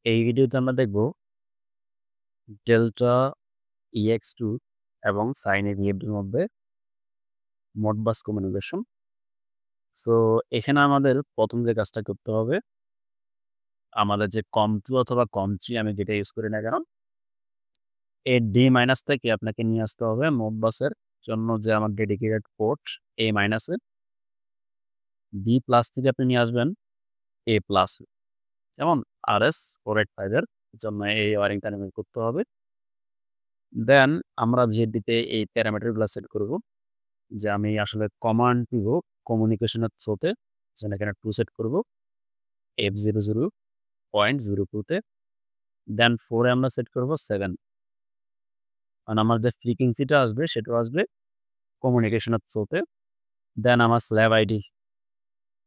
এই ভিডিওতে আমরা দেখব ডেল্টা EX2 এবং সাইন এর EFD-র মধ্যে মোডবাস কমিউনিকেশন। সো এখানে আমাদের প্রথম যে কাজটা করতে হবে, আমাদের যে COM2 অথবা COM3 আমি যেটা ইউজ করি না কেন, এর D- থেকে আপনাকে নিয়ে আসতে হবে মোডবাসের জন্য যে আমার ডেডিকেটেড পোর্ট A- এর। D+ থেকে আপনি নিয়ে আসবেন A+, যেমন RS485 এর জন্য এই ওয়ারিংটা নির্মাণ করতে হবে। দেন আমরা VFD-তে এই প্যারামিটারগুলো সেট করব। যে আমি আসলে কমান্ড দিব কমিউনিকেশনের থ্রুতে, যেন এখানে 2 সেট করব F00.02 তে। দেন 4 এ আমরা সেট করব 7, কারণ আমার যে ফ্রিকোয়েন্সিটা আসবে সেটাও আসবে কমিউনিকেশনের থ্রুতে। দেন আমার স্ল্যাব আইডি,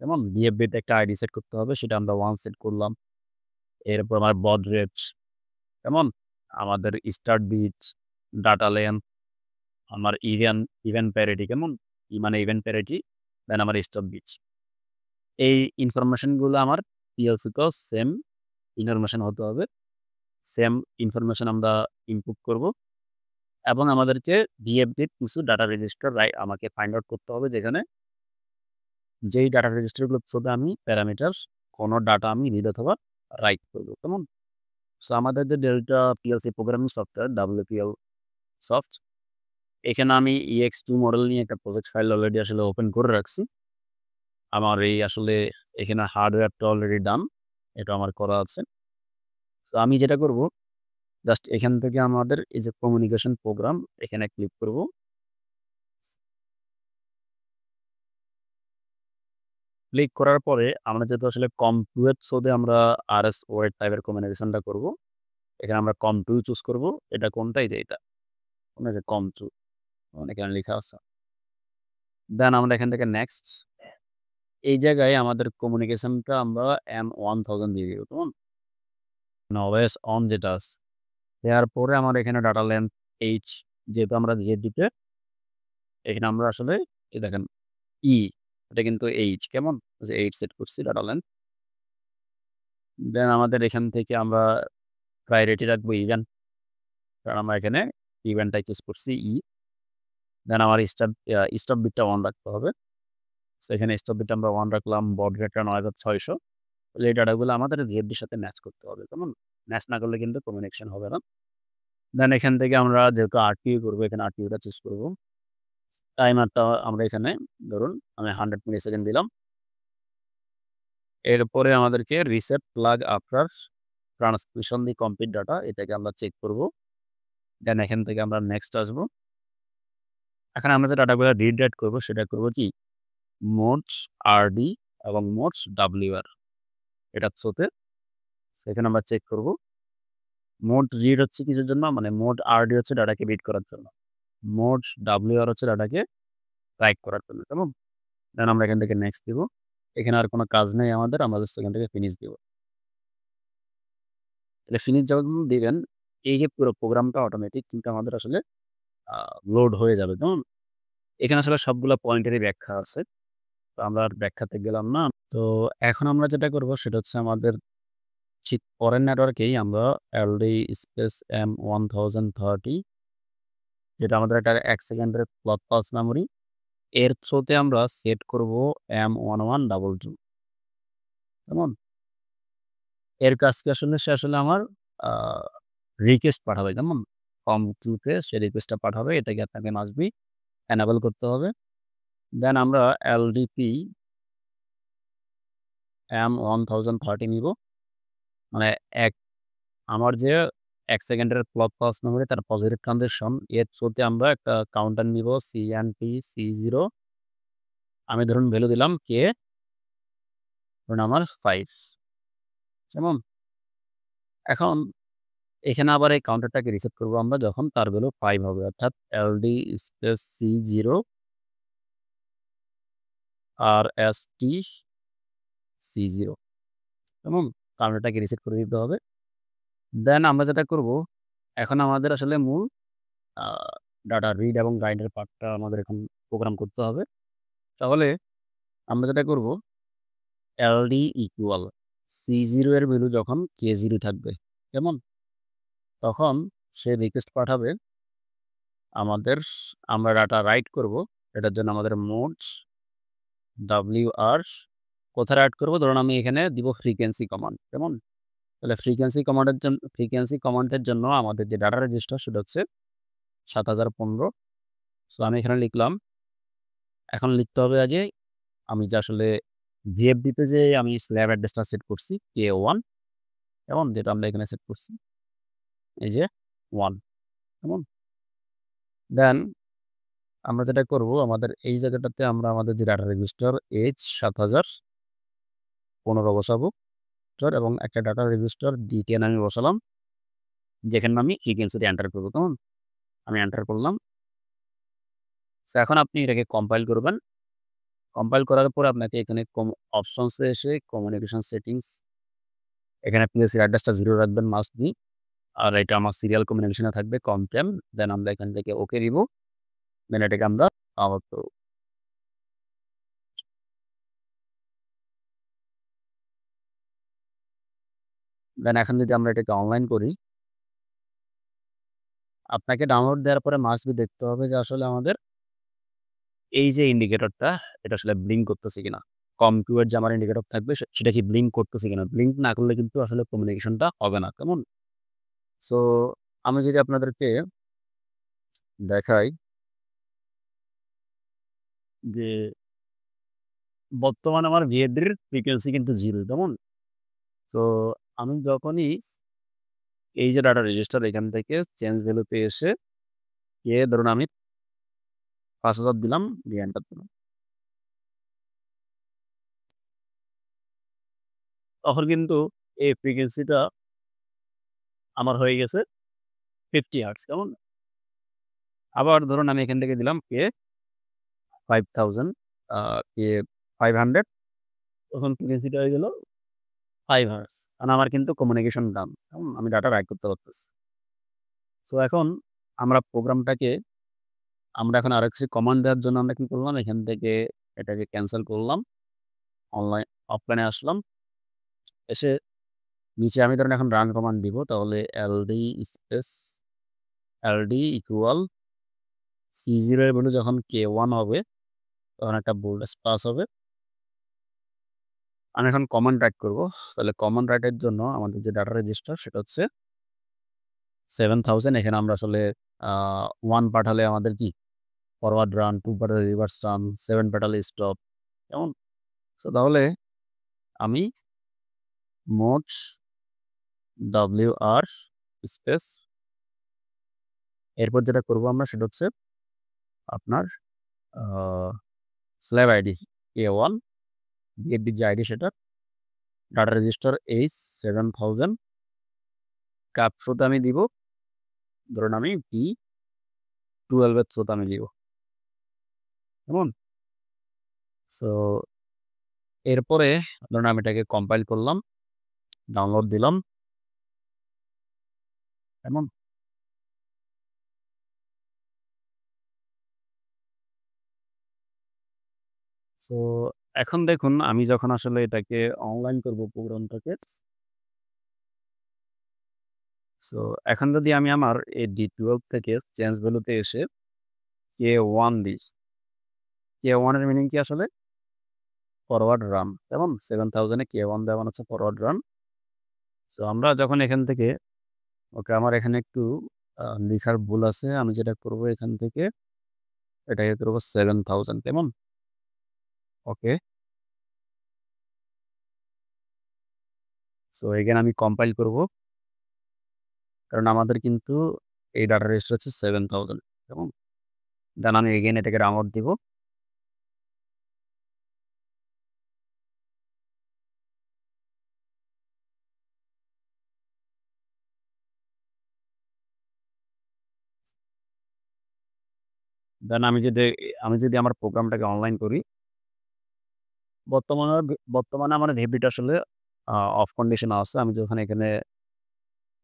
যেমন BFB-তে একটা আইডি সেট করতে হবে, সেটা আমরা 1 সেট করলাম। এরপর আমার বড রেট, যেমন আমাদের স্টার্ট বিট, ডাটা লেন্থ, আমার ইভেন্ট প্যারিটি, কেমন মানে ইভেন্ট প্যারিটি, দেন আমার স্টপ বিট। এই ইনফরমেশনগুলো আমার PLC-তেও সেম ইনফরমেশন হতে হবে। সেম ইনফরমেশন আমরা ইনপুট করব এবং আমাদেরকে VFD-র কিছু ডাটা রেজিস্টার আমাকে ফাইন্ড আউট করতে হবে, যেখানে যেই ডাটা রেজিস্টারগুলোর থ্রুতে আমি প্যারামিটার কোনো ডাটা আমি রিড অথবা রাইট করব, কেমন? সো আমাদের যে delta PLC programming software WPL soft, এখানে আমি EX2 মডেল নিয়ে একটা প্রজেক্ট ফাইল অলরেডি আসলে ওপেন করে রাখছি। আমার এই আসলে এখানে হার্ডওয়্যারটা অলরেডি ডান, এটা আমার করা আছে। সো আমি যেটা করব, জাস্ট এখান থেকে আমাদের এই যে কমিউনিকেশন প্রোগ্রাম, এখানে ক্লিক করব। ক্লিক করার পরে আমরা যেহেতু আসলে COM2 এর থ্রুতে আমরা RS485 এর কমিউনিকেশনটা করব, এখানে আমরা COM2 চুজ করব। এটা কোনটা? এই যে এটা, মানে যে COM2 এখানে লেখা আছে। দেন আমরা এখান থেকে নেক্সট, এই জায়গায় আমাদের কমিউনিকেশনটা আমরা M1000 দিয়ে দিব, কেমন? অলওয়েজ অন যেটা আছে, দেওয়ার পরে আমার এখানে ডাটা লেন্থ H, যেহেতু আমরা VFD-তে এখানে আমরা আসলে এই দেখেন এটা কিন্তু H, কেমন? যে H সেট করছি ডাটা লেন্থ। দেন আমাদের এখান থেকে আমরা প্রায়োরিটি রাখবো ইভেন্ট, কারণ আমরা এখানে ইভেন্টটা চুজ করছি দেন আমার স্টপ বিটটা 1 রাখতে হবে। সো এখানে স্টপ বিটটা আমরা 1 রাখলাম, বড রেটটা 9600। এই ডাটাগুলো আমাদের VFD-র সাথে ম্যাচ করতে হবে, কেমন? ম্যাচ না করলে কিন্তু কমিউনিকেশন হবে না। দেন এখান থেকে আমরা যেহেতু RTU করব, এখানে RTU-টা চুজ করব। টাইমারটা আমরা এখানে ধরুন আমি 100 মিলিসেকেন্ড দিলাম। এরপরে আমাদেরকে রিসেট প্লাগ আফটার ট্রান্সমিশন দি কমপ্লিট ডাটা, এটাকে আমরা চেক করব। দেন এখান থেকে আমরা নেক্সট আসবো। এখানে আমরা যে ডাটাগুলো রিড রাইট করব, সেটা করব কি মোডস RD এবং মোডস WR, এটা থ্রুতে। সেখানে আমরা চেক করব। মোড রিড হচ্ছে কিসের জন্য, মানে মোড RD হচ্ছে ডাটাকে রিড করার জন্য, মোড WR হচ্ছে ডাটাকে রাইট করার জন্য, কেমন? দেন আমরা এখান থেকে নেক্সট দিব। এখানে আর কোনো কাজ নেই আমাদের, আমরা জাস্ট এখান থেকে ফিনিশ দিব। তাহলে ফিনিশ যখন দিবেন, এই যে পুরো প্রোগ্রামটা অটোমেটিক কিন্তু আমাদের আসলে লোড হয়ে যাবে, কেমন? এখানে আসলে সবগুলা পয়েন্টেরই ব্যাখ্যা আছে। তো আমরা আর ব্যাখ্যাতে গেলাম না। তো এখন আমরা যেটা করব সেটা হচ্ছে আমাদের ঠিক পরের নেটওয়ার্কেই আমরা LD স্পেস M1030, যেটা আমাদের একটা 1 সেকেন্ডের প্লট পালস মেমোরি, এর থ্রুতে আমরা সেট করব M1122, কেমন? এর কাজ কি আসলে, সে আসলে আমার আ রিকোয়েস্ট পাঠাবে, কেমন? COM2-তে সে রিকোয়েস্টটা পাঠাবে, এটাকে আপনাকে মাস্ট বি এনেবল করতে হবে। দেন আমরা LDP M1030 নিব। মানে আমার যে 1 সেকেন্ডের ক্লক পালস মেমোরি, তার পজিটিভ ট্রানজিশন, এর থ্রুতে আমরা একটা কাউন্টার নিব CNT-C0। আমি ধরুন ভ্যালু দিলাম K, ধরুন আমার 5, কেমন? এখন এখানে আবার এই কাউন্টারটাকে রিসেট করব আমরা যখন তার ভ্যালু 5 হবে, অর্থাৎ LD space C0 RST C0, কেমন? কাউন্টারটাকে রিসেট করে দিতে হবে। দেন আমরা যেটা করব, এখন আমাদের আসলে মূল আ ডাটা রিড এবং রাইটের পার্টটা আমাদের এখন প্রোগ্রাম করতে হবে। তাহলে আমরা যেটা করব, LD ইকুয়াল C0 এর ভ্যালু যখন K0 থাকবে, কেমন? তখন সে রিকোয়েস্ট পাঠাবে আমাদের আমরা ডাটা রাইট করব। এটার জন্য আমাদের মোড WR কোথায় রাইট করব? ধরুন আমি এখানে দিব ফ্রিকোয়েন্সি কমান্ড, কেমন? তাহলে ফ্রিকোয়েন্সি কমান্ডের জন্য আমাদের যে ডাটা রেজিস্টার সেটা হচ্ছে ৭০১৫। সো আমি এখানে লিখলাম। এখন লিখতে হবে আগে আমি যে আসলে VFD তে যে আমি স্ল্যাব অ্যাড্রেসটা সেট করছি K1, কেমন? যেটা আমরা এখানে সেট করছি এই যে 1, কেমন? দেন আমরা যেটা করব আমাদের এই জায়গাটাতে আমরা আমাদের যে ডাটা রেজিস্টার H7015 বসাবো এবং একটা ডাটা রেজিস্টার D10 আমি বসালাম, যেখানে আমি ফ্রিকোয়েন্সিটা এন্টার করব, কেমন? আমি এন্টার করলাম। সো এখন আপনি এটাকে কম্পাইল করবেন। কম্পাইল করার পরে আপনাকে এখানে অপশনসে এসে কমিউনিকেশন সেটিংস এখানে PLC অ্যাড্রেসটা 0 রাখবেন মাস্ট বি। আর এটা আমার সিরিয়াল কমিউনিকেশনে থাকবে কমটেম। দেন আমরা এখান থেকে ওকে দিব। দেন এটাকে আমরা পাওয়ার করব। দেন এখন যদি আমরা এটাকে অনলাইন করি, আপনাকে ডাউনলোড দেওয়ার পরে মাস্ট বি দেখতে হবে যে আসলে আমাদের এই যে ইন্ডিকেটরটা এটা আসলে ব্লিঙ্ক করতেছে কিনা। COM2 এর যে আমার ইন্ডিকেটর থাকবে সেটা কি ব্লিঙ্ক করতেছে কিনা। ব্লিঙ্ক না করলে কিন্তু আসলে কমিউনিকেশনটা হবে না, কেমন? সো আমি যদি আপনাদেরকে দেখাই যে বর্তমানে আমার VFD-র ফ্রিকোয়েন্সি কিন্তু 0, কেমন? সো আমি যখনই এই যে ডাটা রেজিস্টার এখান থেকে চেঞ্জ ভ্যালুতে এসে ধরুন আমি ৫০০০ দিলাম, দিয়ে এন্টার দিলাম। তখন কিন্তু এই ফ্রিকোয়েন্সিটা আমার হয়ে গেছে 50 হার্টজ, কেমন? আবার ধরুন আমি এখান থেকে দিলাম K5000 K500, তখন ফ্রিকোয়েন্সিটা হয়ে গেল 5 হার্টজ। কারণ আমার কিন্তু কমিউনিকেশন ডান, কেমন? আমি ডাটা রাইট করতে পারতেছি। সো এখন আমরা প্রোগ্রামটাকে আমরা এখন আরো কিছু কমান্ড দেওয়ার জন্য আমরা কি করলাম? এখান থেকে এটাকে ক্যানসেল করলাম। অফলাইনে আসলাম। এসে নিচে আমি ধরেন এখন রান কমান্ড দিব। তাহলে LD ইকুয়াল C0 এর ভ্যালু যখন K1 হবে তখন একটা বোল্ড পাস হবে। আমি এখন কমান্ড রাইট করব। তাহলে কমান্ড রাইটের জন্য আমাদের যে ডাটা রেজিস্টার সেটা হচ্ছে 7000। এখানে আমরা আসলে 1 পাঠালে আমাদের কি ফরওয়ার্ড রান, 2 পাঠালে রিভার্স রান, 7 পাঠালে স্টপ, কেমন? সো তাহলে আমি মোড WR স্পেস এরপর যেটা করব আমরা সেটা হচ্ছে আপনার আ স্ল্যাব আইডি K1 VFD যে আইডি সেটা ডাটা রেজিস্টার H7000 কাপ থ্রোতে আমি দিব। ধরুন আমি V12 এর থ্রোতে আমি দিব, কেমন? সো এরপরে ধরুন আমি এটাকে কম্পাইল করলাম, ডাউনলোড দিলাম, কেমন? সো এখন দেখুন আমি যখন আসলে এটাকে অনলাইন করব প্রোগ্রামটাকে, সো এখন যদি আমি আমার এই D12 থেকে চেঞ্জ ভ্যালুতে এসে K1 দিই, K1 এর মিনিং কি আসলে? ফরওয়ার্ড রান, কেমন? 7000 এ K1 দেওয়া মানে হচ্ছে ফরওয়ার্ড রান। সো আমরা যখন এখান থেকে ওকে আমার এখানে একটু লিখার ভুল আছে। আমি যেটা করব এখান থেকে এটাকে করব 7000, কেমন? ওকে। সো এগেইন আমি কম্পাইল করব। কারণ আমাদের কিন্তু এই ডাটা রেজিস্টার হচ্ছে 7000, কেমন? দেন আমি এগেইন এটাকে ডাউনলোড দিব। দেন আমি যদি আমার প্রোগ্রামটাকে অনলাইন করি, বর্তমানে আমার VFD-টা আসলে অফ কন্ডিশনে আছে। আমি যখন এখানে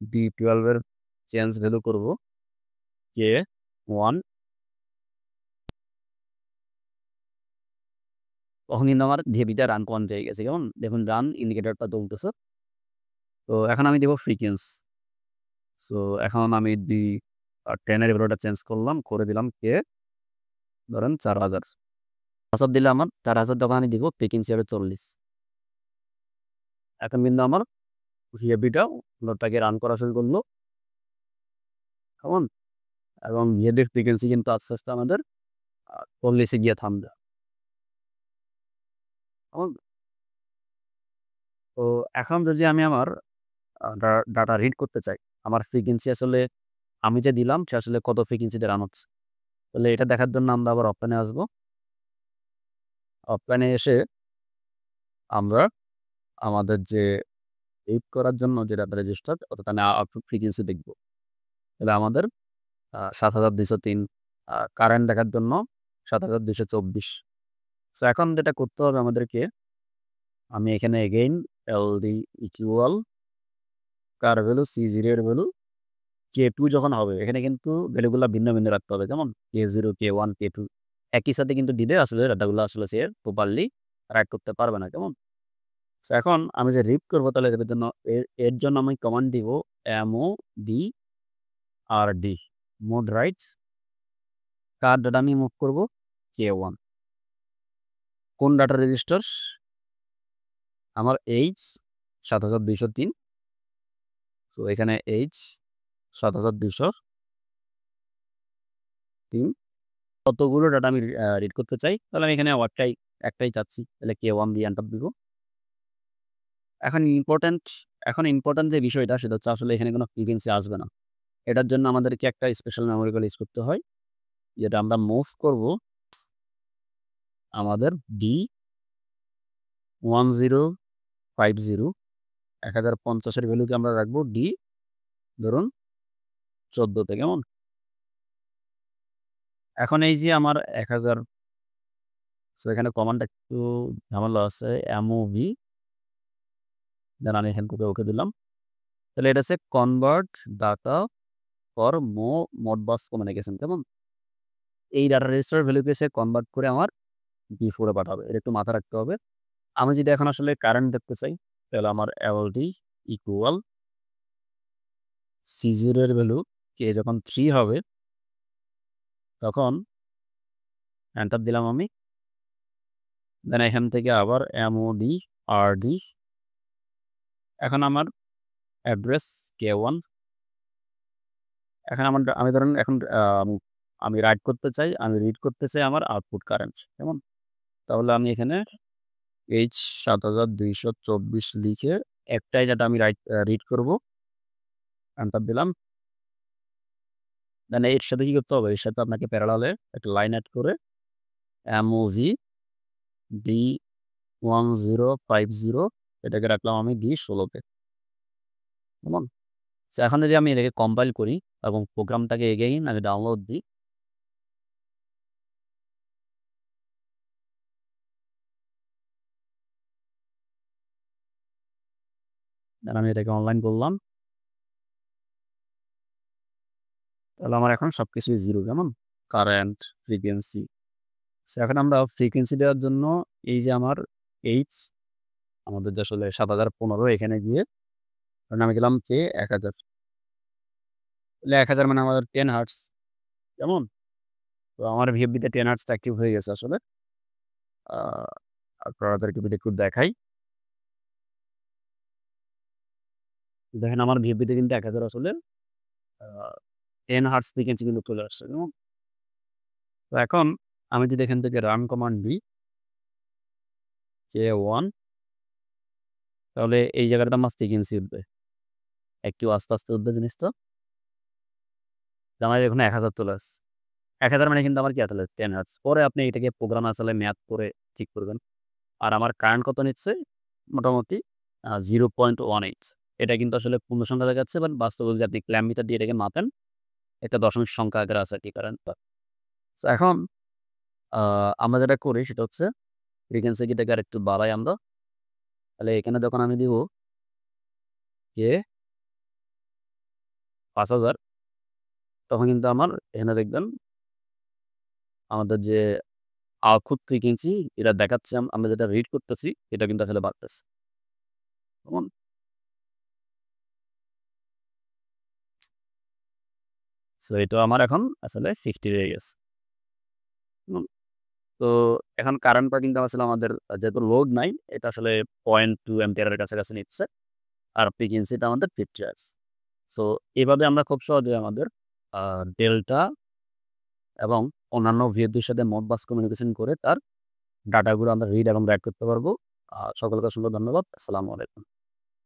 D12 এর চেঞ্জ ভ্যালু করব K1, তখন কিন্তু আমার ভিএবিটা রান কমান্ড হয়ে গেছে। কেমন? দেখুন রান ইন্ডিকেটরটা জ্বলতেছে। তো এখন আমি দিব ফ্রিকোয়েন্সি। সো এখন আমি 10 এর ভ্যালুটা চেঞ্জ করলাম। করে দিলাম ধরেন 4000 দিলে আমার 4000 যখন আমি দিব ফ্রিকোয়েন্সি হবে 40। এখন কিন্তু আমার ভিএবিটা লোডটাকে রান করা শুরু করলো। কেমন? এবং ভিএবির ফ্রিকোয়েন্সি কিন্তু আস্তে, আস্তে আমাদের 40 এ গিয়ে থামবে। কেমন? তো এখন যদি আমি আমার ডাটা রিড করতে চাই, আমার ফ্রিকোয়েন্সি আসলে আমি যে দিলাম সে আসলে কত ফ্রিকোয়েন্সিতে রান হচ্ছে। তাহলে এটা দেখার জন্য আমরা আবার অফলাইনে আসবো। অফলাইনে এসে আমরা আমাদের যে রিড করার জন্য যে ডাটা রেজিস্টার অর্থাৎ আমি আউটপুট ফ্রিকোয়েন্সি দেখব। তাহলে আমাদের ৭২০৩ কারেন্ট দেখার জন্য ৭২২২৪। সো এখন যেটা করতে হবে আমাদেরকে, আমি এখানে এগেইন এলডি ইকুয়াল কার ভ্যালু C0 এর ভ্যালু K2 যখন হবে এখানে কিন্তু ভ্যালুগুলা ভিন্ন, ভিন্ন রাখতে হবে। কেমন? K0, K1, K2 একই সাথে কিন্তু দিলে আসলে ডাটাগুলো আসলে সে প্রপারলি রাইট করতে পারবে না। কেমন? সো এখন আমি যে রিড করব তাহলে এর জন্য এর জন্য আমি কমান্ড দিব MODRD মোড রাইট কার ডাটা আমি মুভ করব K1 কোন ডাটা রেজিস্টার আমার H ৭২০৩। সো এখানে H ৭২০৩ কতগুলো ডাটা আমি রিড করতে চাই তাহলে আমি এখানে একটাই চাচ্ছি তাহলে K1 দিয়ে এন্টার দিব। এখন ইম্পর্টেন্ট যে বিষয়টা সেটা হচ্ছে আসলে এখানে কোনো ফ্রিকোয়েন্সি আসবে না। এটার জন্য আমাদেরকে একটা স্পেশাল মেমোরি কল ইউজ করতে হয়। যেটা আমরা মুভ করব আমাদের D1050 1050 এর ভ্যালুকে আমরা রাখবো ধরুন 14 তে। কেমন? এখন এই যে আমার 1000 সো এখানে কমান্ডটা একটু ঝামেলা আছে MOV দেন আমি এখান থেকে ওকে দিলাম। তাহলে এটা হচ্ছে convert data for Modbus communication. কেমন? এই ডাটা রেজিস্টার ভ্যালুকে সে কনভার্ট করে আমার D4 এ পাঠাবে। এটা একটু মাথায় রাখতে হবে। আমি যদি এখন আসলে কারেন্ট দেখতে চাই তাহলে আমার LD ইকুয়াল C0 এর ভ্যালু কে যখন 3 হবে তখন এন্টার দিলাম আমি। দেন এখান থেকে আবার MODRD এখন আমার অ্যাড্রেস K1 এখন আমি ধরেন এখন আমি রাইট করতে চাই, আমি রিড করতে চাই আমার আউটপুট কারেন্ট। কেমন? তাহলে আমি এখানে H ৭২২৪ লিখে একটাই ডাটা আমি রিড করব। এন্টার দিলাম। দেন এর সাথে কি করতে হবে? এর সাথে আপনাকে প্যারালালে একটা লাইন এড করে MOV D1050 এটাকে রাখলাম আমি D16 তে। কেমন? সো এখন যদি আমি এটাকে কম্পাইল করি এবং প্রোগ্রামটাকে এগেইন আমি ডাউনলোড দিই। দেন আমি এটাকে অনলাইন করলাম। তাহলে আমার এখন সবকিছুই 0। কেমন? Current, frequency. সো এখন আমরা ফ্রিকোয়েন্সি দেওয়ার জন্য এই যে আমার H আমাদের যে আসলে ৭০১৫ এখানে গিয়ে ধরেন আমি গেলাম K ১০০০ তাহলে ১০০০ মানে আমাদের 10 হার্টজ। কেমন? তো আমার ভিএফবিতে 10 হার্টজটা অ্যাক্টিভ হয়ে গেছে আসলে। আ আপনাদেরকে যদি একটু দেখাই। দেখেন আমার ভিএফবিতে কিন্তু ১০০০ আসলে আ 10 হার্টজ ফ্রিকোয়েন্সি কিন্তু চলে আসছে। কেমন? তো এখন আমি যদি এখান থেকে রান কমান্ড দিই K1 তাহলে এই জায়গাটাতে আমার ফ্রিকোয়েন্সি উঠবে। একটু আস্তে, আস্তে উঠবে জিনিসটা। আমার এখন ১০০০ চলে আসছে। ১০০০ মানে কিন্তু আমার কি আসলে 10 হার্টজ। পরে আপনি এটাকে প্রোগ্রাম আসলে ম্যাথ করে ঠিক করবেন। আর আমার কারেন্ট কত নিচ্ছে? মোটামুটি 0.18 এটা কিন্তু আসলে পূর্ণসংখ্যা দেখাচ্ছে বাট বাস্তবে যদি আপনি ক্ল্যাম মিটার দিয়ে এটাকে মাপেন, একটা দশমিক সংখ্যা আকারে আছে আরকি কারেন্টটা। সো এখন আ আমরা যেটা করি সেটা হচ্ছে ফ্রিকোয়েন্সিটাকে আরেকটু বাড়াই আমরা। তাহলে এখানে যখন আমি দিব যে ৫০০০ তখন কিন্তু আমার এখানে দেখবেন আমাদের যে আউটপুট ফ্রিকোয়েন্সি এটা দেখাচ্ছে আমরা যেটা রিড করতেছি এটা কিন্তু আসলে বাড়তেছে। কেমন? সো এটা আমার এখন আসলে 50 হয়ে গেছে। হুম? তো এখন কারেন্টটা কিন্তু আসলে আমাদের যেহেতু লোড নাই এটা আসলে 0.2 অ্যাম্পিয়ার এর কাছাকাছি নিচ্ছে। আর ফ্রিকোয়েন্সিটা আমাদের 50 আছে। সো এভাবে আমরা খুব সহজে আমাদের আ ডেল্টা এবং অন্যান্য VFD-র সাথে Modbus কমিউনিকেশন করে তার ডাটাগুলো আমরা রিড এবং রাইট করতে পারবো। সকলকে অসংখ্য ধন্যবাদ। আসসালামু আলাইকুম।